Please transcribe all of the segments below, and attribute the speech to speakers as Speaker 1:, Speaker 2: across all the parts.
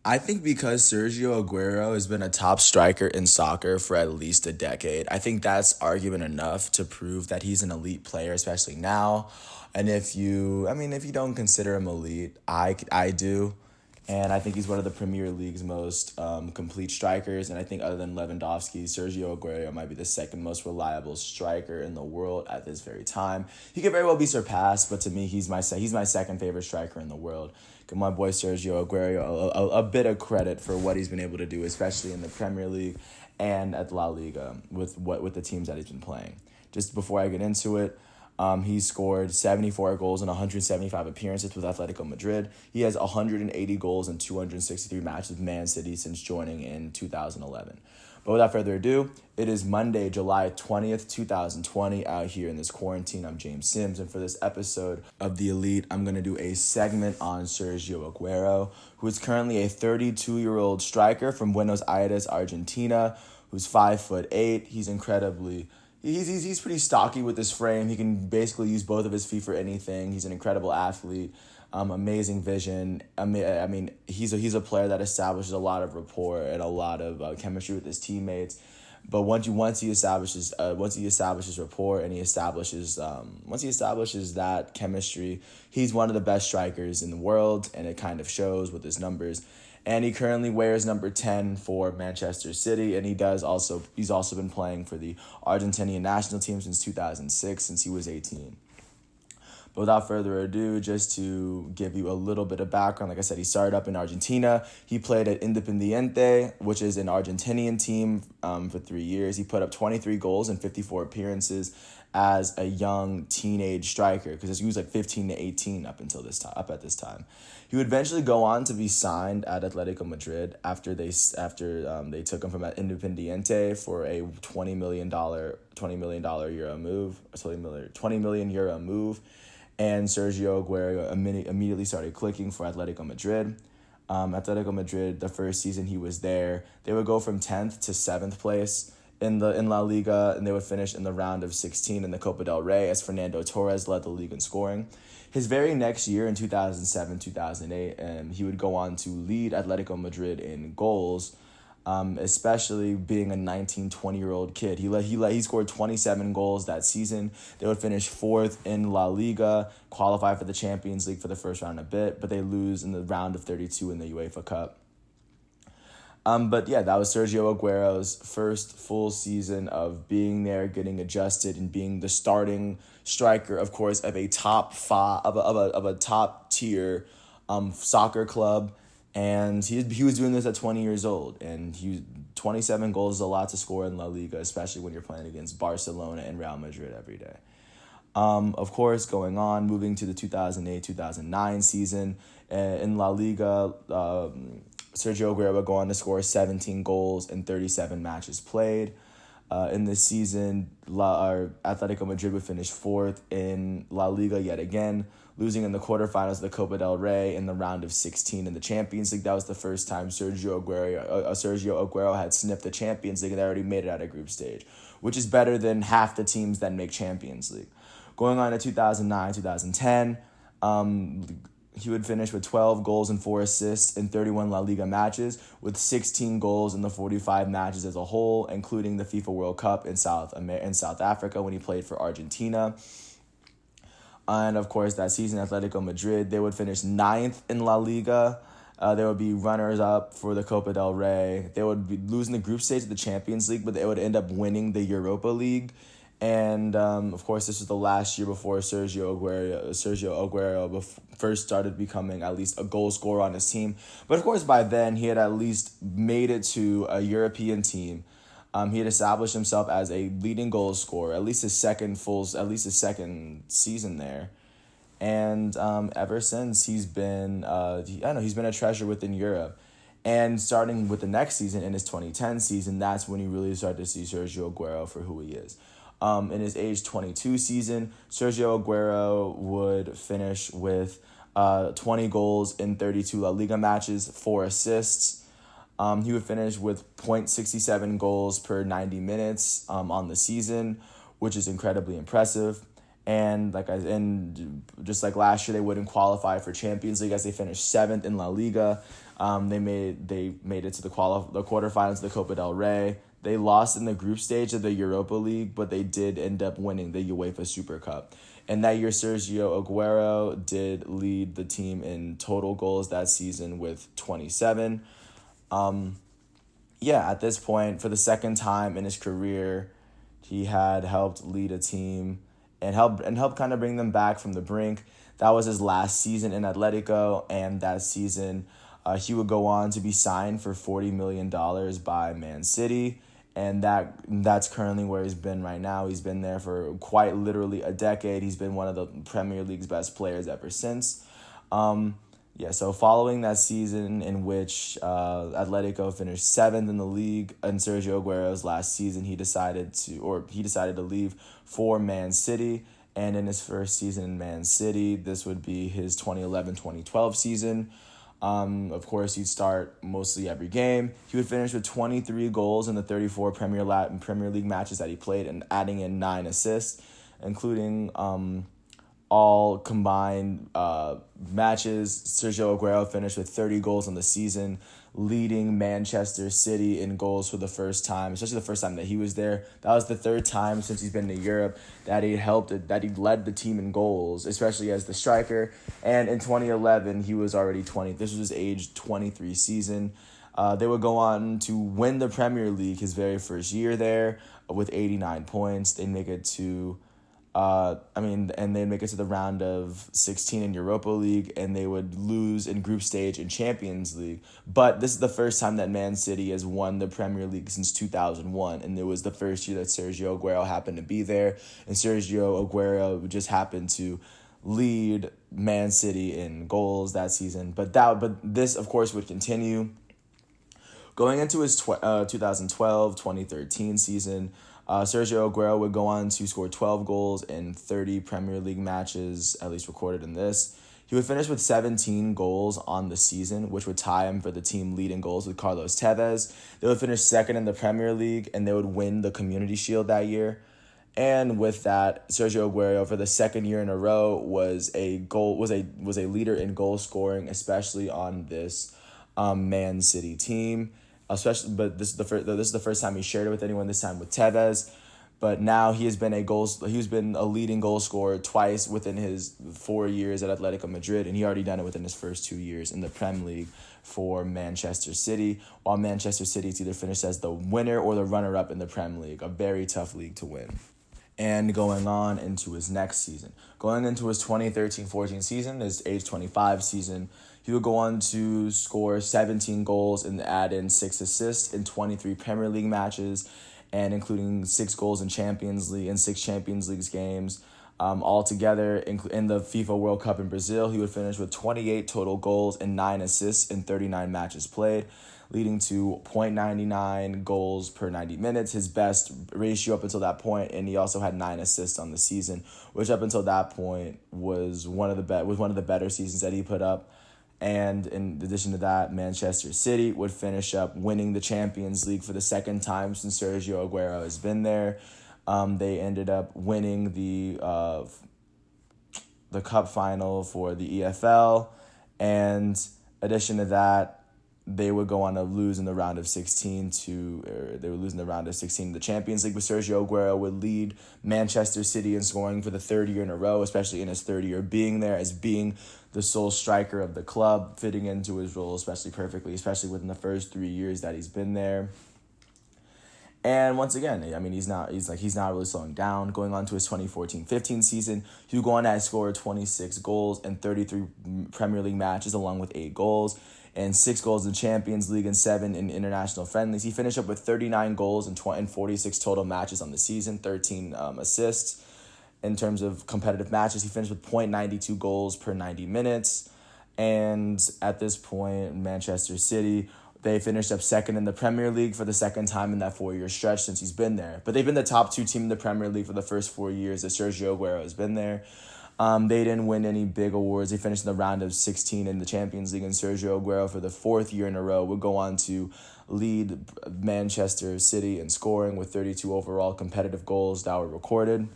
Speaker 1: I think because Sergio Aguero has been a top striker in soccer for at least a decade, I think that's argument enough to prove that he's an elite player, especially now. And if you don't consider him elite, I do. And I think he's one of the Premier League's most complete strikers. And I think other than Lewandowski, Sergio Aguero might be the second most reliable striker in the world at this very time. He could very well be surpassed, but to me, he's my second favorite striker in the world. Give my boy Sergio Aguero a bit of credit for what he's been able to do, especially in the Premier League and at La Liga with the teams that he's been playing. Just before I get into it, he scored 74 goals in 175 appearances with Atletico Madrid. He has 180 goals in 263 matches with Man City since joining in 2011. But without further ado, it is Monday, July 20th, 2020, out here in this quarantine. I'm James Sims, and for this episode of The Elite, I'm going to do a segment on Sergio Aguero, who is currently a 32-year-old striker from Buenos Aires, Argentina, who's 5'8". He's pretty stocky with his frame. He can basically use both of his feet for anything. He's an incredible athlete, amazing vision. He's a player that establishes a lot of rapport and a lot of chemistry with his teammates. But once he establishes rapport and he establishes that chemistry, he's one of the best strikers in the world, and it kind of shows with his numbers. And he currently wears number 10 for Manchester City, and he's also been playing for the Argentinian national team since 2006, since he was 18. But without further ado, just to give you a little bit of background, like I said, he started up in Argentina. He played at Independiente, which is an Argentinian team, for 3 years. He put up 23 goals in 54 appearances as a young teenage striker, because he was like 15 to 18 up at this time. He would eventually go on to be signed at Atletico Madrid after they took him from Independiente for a $20 million euro move, $20 million euro move. And Sergio Aguero immediately started clicking for Atletico Madrid. Atletico Madrid, the first season he was there, they would go from 10th to 7th place in La Liga, and they would finish in the round of 16 in the Copa del Rey as Fernando Torres led the league in scoring. His very next year in 2007-2008, he would go on to lead Atletico Madrid in goals, especially being a 19, 20-year-old kid. He scored 27 goals that season. They would finish 4th in La Liga, qualify for the Champions League for the first round a bit, but they lose in the round of 32 in the UEFA Cup. But yeah, that was Sergio Aguero's first full season of being there, getting adjusted, and being the starting striker, of course, of a top tier soccer club. And he was doing this at 20 years old, and 27 goals is a lot to score in La Liga, especially when you're playing against Barcelona and Real Madrid every day. Of course, moving to the 2008-2009 season in La Liga, Sergio Aguero would go on to score 17 goals in 37 matches played. In this season, Atletico Madrid would finish 4th in La Liga yet again, losing in the quarterfinals of the Copa del Rey in the round of 16 in the Champions League. That was the first time Sergio Aguero had sniffed the Champions League, and they already made it out of group stage, which is better than half the teams that make Champions League. Going on to 2009-2010, he would finish with 12 goals and 4 assists in 31 La Liga matches, with 16 goals in the 45 matches as a whole, including the FIFA World Cup in South Africa when he played for Argentina. And of course, that season, Atletico Madrid, they would finish 9th in La Liga. They would be runners-up for the Copa del Rey. They would be losing the group stage of the Champions League, but they would end up winning the Europa League. And, of course, this was the last year before Sergio Aguero first started becoming at least a goal scorer on his team. But, of course, by then, he had at least made it to a European team. He had established himself as a leading goal scorer, at least his second season there. And ever since, he's been a treasure within Europe. And starting with the next season, in his 2010 season, that's when you really start to see Sergio Aguero for who he is. In his age 22 season, Sergio Aguero would finish with 20 goals in 32 La Liga matches, 4 assists. He would finish with .67 goals per 90 minutes on the season, which is incredibly impressive. And just like last year, they wouldn't qualify for Champions League as they finished 7th in La Liga. They made it to the quarterfinals of the Copa del Rey. They lost in the group stage of the Europa League, but they did end up winning the UEFA Super Cup. And that year, Sergio Aguero did lead the team in total goals that season with 27. Yeah, at this point, for the second time in his career, he had helped lead a team and help kind of bring them back from the brink. That was his last season in Atletico, and that season, he would go on to be signed for $40 million by Man City, and that's currently where he's been right now. He's been there for quite literally a decade. He's been one of the Premier League's best players ever since. Yeah, so following that season in which Atletico finished seventh in the league in Sergio Aguero's last season, he decided to leave for Man City. And in his first season in Man City, this would be his 2011-2012 season. Of course, he'd start mostly every game. He would finish with 23 goals in the 34 Premier League matches that he played, and adding in 9 assists, including all combined matches. Sergio Aguero finished with 30 goals on the season, leading Manchester City in goals for the first time, especially the first time that he was there. That was the third time since he's been to Europe that he led the team in goals, especially as the striker. And in 2011, he was already 20. This was his age 23 season. They would go on to win the Premier League his very first year there with 89 points. They'd make it to and they'd make it to the round of 16 in Europa League, and they would lose in group stage in Champions League. But this is the first time that Man City has won the Premier League since 2001, and it was the first year that Sergio Aguero happened to be there, and Sergio Aguero just happened to lead Man City in goals that season. But this, of course, would continue. Going into his 2012-2013 season, Sergio Aguero would go on to score 12 goals in 30 Premier League matches, at least recorded in this. He would finish with 17 goals on the season, which would tie him for the team leading goals with Carlos Tevez. They would finish second in the Premier League, and they would win the Community Shield that year. And with that, Sergio Aguero, for the second year in a row, was a leader in goal scoring, especially on this Man City team. But this is the first time he shared it with anyone. This time with Tevez, but now he's been a leading goal scorer twice within his 4 years at Atletico Madrid, and he already done it within his first 2 years in the Prem League for Manchester City. While Manchester City's either finished as the winner or the runner-up in the Prem League, a very tough league to win. And going on into his next season, going into his 2013-14 season, his age 25 season, he would go on to score 17 goals and add in 6 assists in 23 Premier League matches, and including 6 goals in Champions League and 6 Champions League games. Altogether, in the FIFA World Cup in Brazil, he would finish with 28 total goals and 9 assists in 39 matches played, leading to 0.99 goals per 90 minutes, his best ratio up until that point, and he also had 9 assists on the season, which up until that point was one of the better seasons that he put up. And in addition to that, Manchester City would finish up winning the Champions League for the second time since Sergio Aguero has been there. They ended up winning the cup final for the EFL, and addition to that, they would go on to lose in the round of 16 in the Champions League, but Sergio Aguero would lead Manchester City in scoring for the third year in a row, especially in his third year being there, as being the sole striker of the club, fitting into his role perfectly, especially within the first 3 years that he's been there. And once again, I mean, he's not really slowing down. Going on to his 2014-15 season, he would go on to score 26 goals in 33 Premier League matches, along with 8 goals, and 6 goals in Champions League and 7 in international friendlies. He finished up with 39 goals in 46 total matches on the season, 13 assists. In terms of competitive matches, he finished with 0.92 goals per 90 minutes. And at this point, Manchester City, they finished up second in the Premier League for the second time in that 4-year stretch since he's been there. But they've been the top 2 team in the Premier League for the first 4 years that Sergio Aguero has been there. They didn't win any big awards. They finished in the round of 16 in the Champions League, and Sergio Aguero, for the 4th year in a row, would go on to lead Manchester City in scoring with 32 overall competitive goals that were recorded.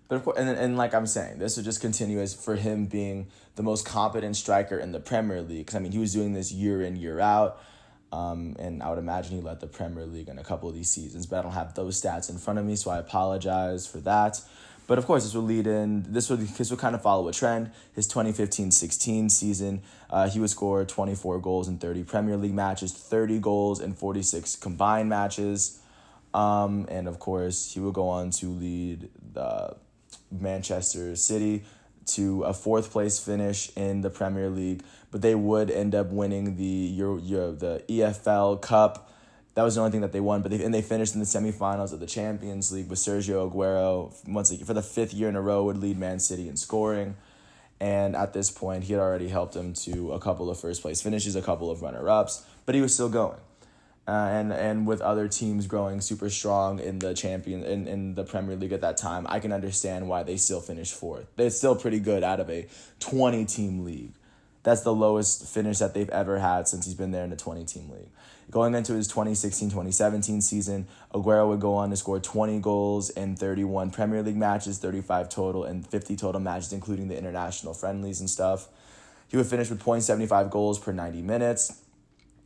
Speaker 1: But of course, and like I'm saying, this would just continue as for him being the most competent striker in the Premier League. 'Cause, I mean, he was doing this year in, year out. And I would imagine he led the Premier League in a couple of these seasons, but I don't have those stats in front of me, so I apologize for that. But of course, this would kind of follow a trend. His 2015-16 season, he would score 24 goals in 30 Premier League matches, 30 goals in 46 combined matches. And of course, he would go on to lead the Manchester City to a fourth place finish in the Premier League, but they would end up winning the EFL Cup. That was the only thing that they won, but they finished in the semifinals of the Champions League with Sergio Aguero once again for the fifth year in a row would lead Man City in scoring. And at this point, he had already helped him to a couple of first place finishes, a couple of runner ups, but he was still going. And with other teams growing super strong in the Premier League at that time, I can understand why they still finished fourth. They're still pretty good out of a 20-team league. That's the lowest finish that they've ever had since he's been there in a 20-team league. Going into his 2016-2017 season, Aguero would go on to score 20 goals in 31 Premier League matches, 35 total, and 50 total matches, including the international friendlies and stuff. He would finish with 0.75 goals per 90 minutes.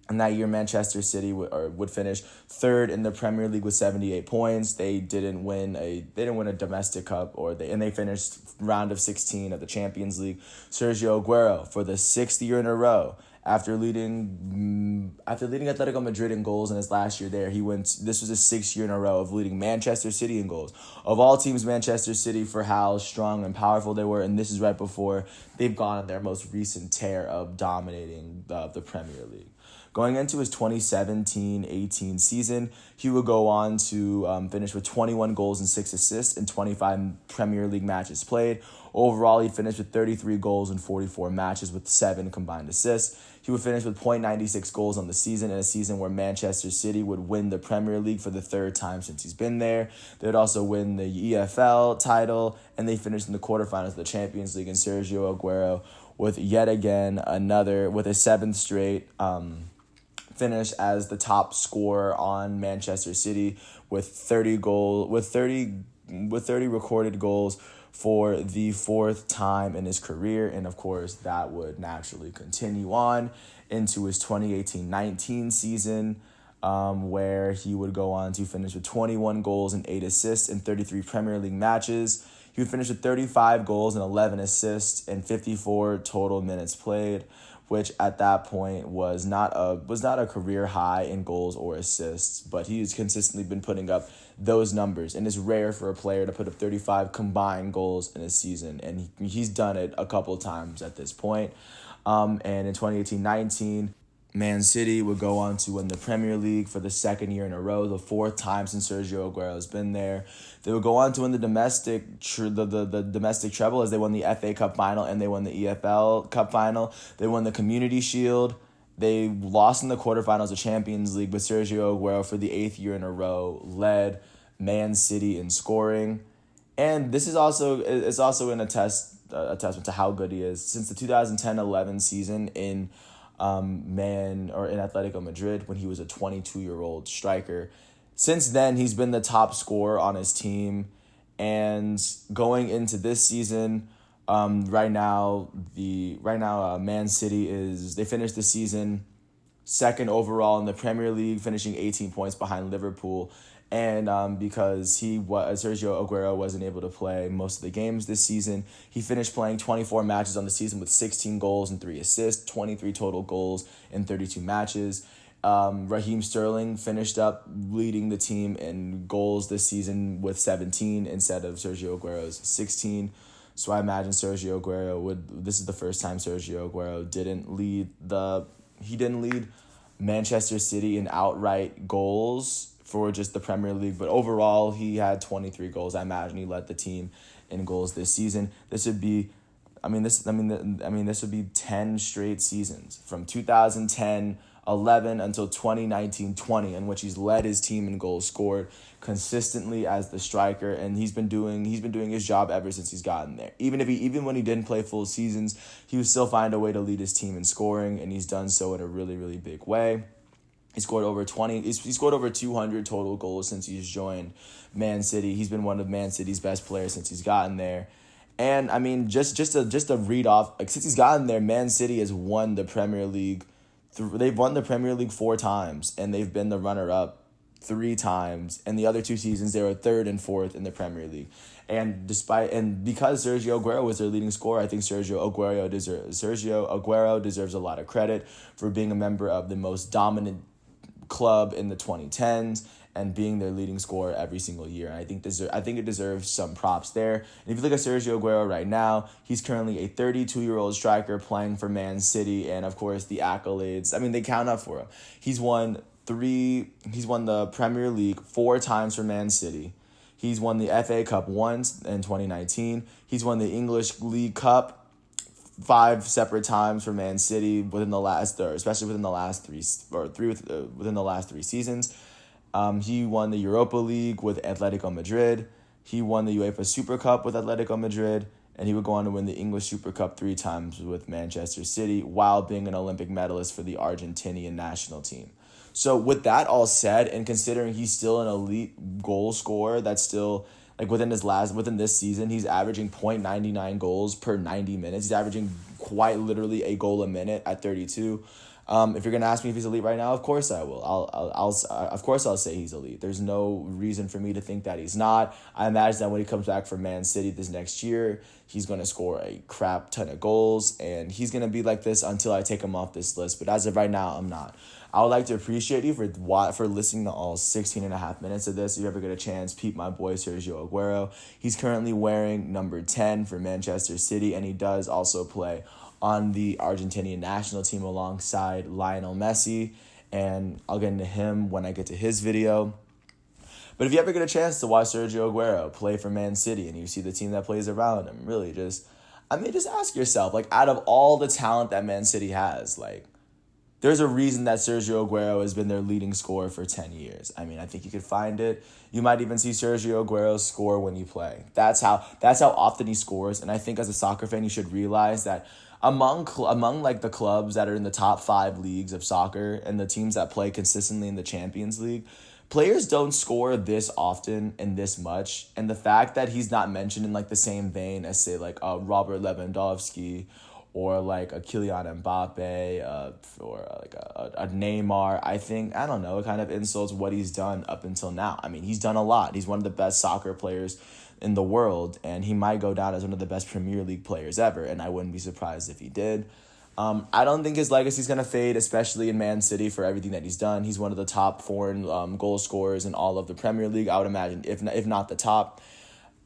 Speaker 1: And that year, Manchester City would finish third in the Premier League with 78 points. They didn't win a domestic cup, and they finished round of 16 of the Champions League. Sergio Aguero, for the sixth year in a row, after leading Atletico Madrid in goals in his last year there, this was his sixth year in a row of leading Manchester City in goals. Of all teams, Manchester City, for how strong and powerful they were, and this is right before they've gone on their most recent tear of dominating the Premier League. Going into his 2017-18 season, he would go on to finish with 21 goals and 6 assists in 25 Premier League matches played. Overall, he finished with 33 goals in 44 matches with 7 combined assists. He would finish with 0.96 goals on the season in a season where Manchester City would win the Premier League for the third time since he's been there. They would also win the EFL title, and they finished in the quarterfinals of the Champions League. And Sergio Aguero with yet again with a seventh straight finish as the top scorer on Manchester City with 30 recorded goals for the fourth time in his career. And of course, that would naturally continue on into his 2018-19 season, where he would go on to finish with 21 goals and 8 assists in 33 Premier League matches. He would finish with 35 goals and 11 assists in 54 total minutes played, which at that point was not a career high in goals or assists, but he's consistently been putting up those numbers, and it's rare for a player to put up 35 combined goals in a season, and he's done it a couple times at this point. And in 2018-19, Man City would go on to win the Premier League for the second year in a row, the fourth time since Sergio Aguero has been there. They would go on to win the domestic treble as they won the FA Cup final and they won the EFL Cup final. They won the Community Shield. They lost in the quarterfinals of Champions League, but Sergio Aguero for the 8th year in a row led Man City in scoring. And this is also a testament to how good he is. Since the 2010-11 season in Atletico Madrid, when he was a 22-year-old striker. Since then, he's been the top scorer on his team, and going into this season, right now, Man City they finished the season second overall in the Premier League, finishing 18 points behind Liverpool. And because Sergio Aguero wasn't able to play most of the games this season, he finished playing 24 matches on the season with 16 goals and 3 assists, 23 total goals in 32 matches. Raheem Sterling finished up leading the team in goals this season with 17 instead of Sergio Aguero's 16. So I imagine Sergio Aguero this is the first time Sergio Aguero didn't lead Manchester City in outright goals for just the Premier League, but overall he had 23 goals. I imagine he led the team in goals this season. This would be 10 straight seasons from 2010-11 until 2019-20, in which he's led his team in goals scored consistently as the striker, and he's been doing his job ever since he's gotten there. Even when he didn't play full seasons, he would still find a way to lead his team in scoring, and he's done so in a really, really big way. He scored over 20. He scored over 200 total goals since he's joined Man City. He's been one of Man City's best players since he's gotten there. And I mean, just to read off, like, since he's gotten there, Man City has won the Premier League. They've won the Premier League 4 times, and they've been the runner-up 3 times. And the other 2 seasons, they were third and fourth in the Premier League. And because Sergio Aguero was their leading scorer, I think Sergio Aguero deserves a lot of credit for being a member of the most dominant club in the 2010s and being their leading scorer every single year. And I think it deserves some props there. And if you look at Sergio Aguero right now, he's currently a 32-year-old striker playing for Man City, and of course the accolades, I mean, they count up for him. He's won the Premier League 4 times for Man City. He's won the FA Cup once in 2019. He's won the English League Cup 5 separate times for Man City within the last 3 seasons. He won the Europa League with Atletico Madrid. He won the UEFA Super Cup with Atletico Madrid, and he would go on to win the English Super Cup 3 times with Manchester City while being an Olympic medalist for the Argentinian national team. So with that all said, and considering he's still an elite goal scorer, that's still like within this season, he's averaging 0.99 goals per 90 minutes. He's averaging quite literally a goal a minute at 32. If you're gonna ask me if he's elite right now, of course I will. I'll say he's elite. There's no reason for me to think that he's not. I imagine that when he comes back for Man City this next year, he's gonna score a crap ton of goals, and he's gonna be like this until I take him off this list. But as of right now, I'm not. I would like to appreciate you for listening to all 16 and a half minutes of this. If you ever get a chance, peep my boy Sergio Aguero. He's currently wearing number 10 for Manchester City, and he does also play on the Argentinian national team alongside Lionel Messi, and I'll get into him when I get to his video. But if you ever get a chance to watch Sergio Aguero play for Man City and you see the team that plays around him, really just ask yourself, like, out of all the talent that Man City has, like, there's a reason that Sergio Aguero has been their leading scorer for 10 years. I mean, I think you could find it. You might even see Sergio Aguero score when you play. That's how often he scores. And I think as a soccer fan, you should realize that among like the clubs that are in the top 5 leagues of soccer and the teams that play consistently in the Champions League, players don't score this often and this much. And the fact that he's not mentioned in like the same vein as, say, like Robert Lewandowski or like a Kylian Mbappe, or like a Neymar, I don't know, it kind of insults what he's done up until now. I mean, he's done a lot. He's one of the best soccer players in the world, and he might go down as one of the best Premier League players ever, and I wouldn't be surprised if he did. I don't think his legacy's going to fade, especially in Man City, for everything that he's done. He's one of the top foreign goal scorers in all of the Premier League, I would imagine, if not the top.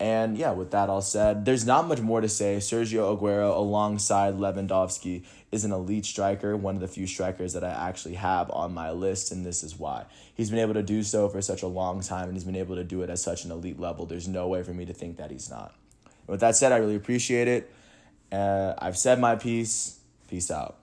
Speaker 1: And yeah, with that all said, there's not much more to say. Sergio Aguero, alongside Lewandowski, is an elite striker, one of the few strikers that I actually have on my list, and this is why. He's been able to do so for such a long time, and he's been able to do it at such an elite level. There's no way for me to think that he's not. With that said, I really appreciate it. I've said my piece. Peace out.